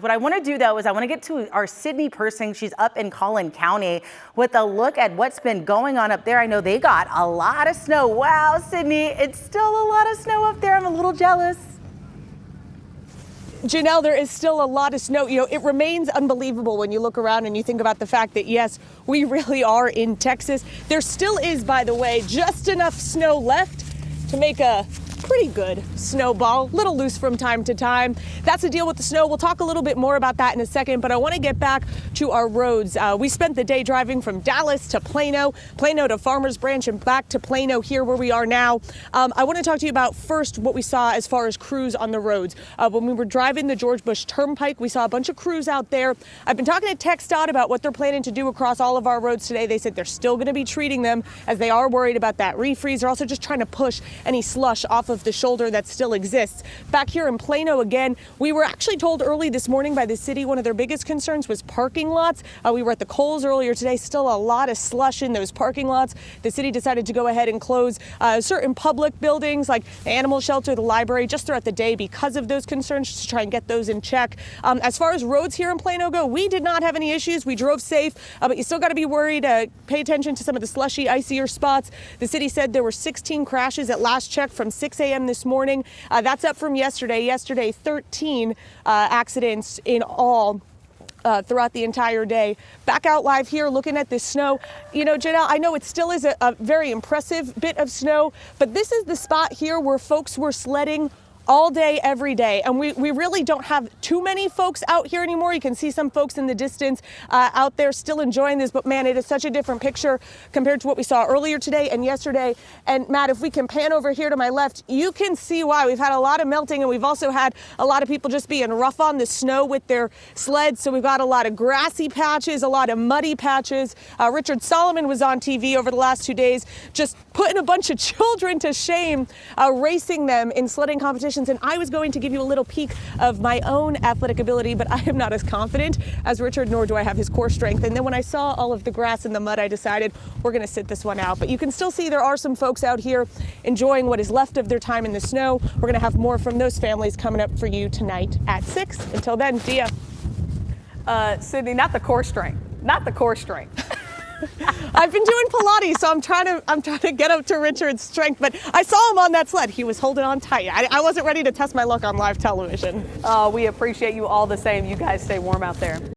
What I want to do, though, is I want to get to our Sydney person. She's up in Collin County with a look at what's been going on up there. I know they got a lot of snow. Wow, Sydney, it's still a lot of snow up there. I'm a little jealous. Janelle, there is still a lot of snow. You know, it remains unbelievable when you look around and you think about the fact that, yes, we really are in Texas. There still is, by the way, just enough snow left to make a pretty good snowball, little loose from time to time. That's the deal with the snow. We'll talk a little bit more about that in a second, but I want to get back to our roads. We spent the day driving from Dallas to Plano to Farmers Branch, and back to Plano here where we are now. I want to talk to you about first what we saw as far as crews on the roads. When we were driving the George Bush Turnpike, we saw a bunch of crews out there. I've been talking to TxDOT about what they're planning to do across all of our roads today. They said they're still going to be treating them, as they are worried about that refreeze. They're also just trying to push any slush off of the shoulder that still exists. Back here in Plano again, we were actually told early this morning by the city one of their biggest concerns was parking lots. We were at the Kohl's earlier today, still a lot of slush in those parking lots. The city decided to go ahead and close certain public buildings like the animal shelter, the library, just throughout the day because of those concerns, to try and get those in check. As far as roads here in Plano go, we did not have any issues. We drove safe, but you still got to be worried. Pay attention to some of the slushy, icier spots. The city said there were 16 crashes at last check from 6 a.m. this morning. That's up from yesterday. Yesterday, 13 accidents in all. Throughout the entire day. Back out live here looking at this snow. You know, Janelle, I know it still is a very impressive bit of snow, but this is the spot here where folks were sledding all day, every day. And we really don't have too many folks out here anymore. You can see some folks in the distance out there still enjoying this, but man, it is such a different picture compared to what we saw earlier today and yesterday. And Matt, if we can pan over here to my left, you can see why. We've had a lot of melting, and we've also had a lot of people just being rough on the snow with their sleds. So we've got a lot of grassy patches, a lot of muddy patches. Richard Solomon was on TV over the last 2 days, just putting a bunch of children to shame, racing them in sledding competitions. And I was going to give you a little peek of my own athletic ability, but I am not as confident as Richard, nor do I have his core strength. And then when I saw all of the grass and the mud, I decided we're going to sit this one out. But you can still see there are some folks out here enjoying what is left of their time in the snow. We're going to have more from those families coming up for you tonight at 6. Until then, Dia. Sydney, not the core strength. Not the core strength. I've been doing Pilates, so I'm trying to get up to Richard's strength, but I saw him on that sled. He was holding on tight. I wasn't ready to test my luck on live television. We appreciate you all the same. You guys stay warm out there.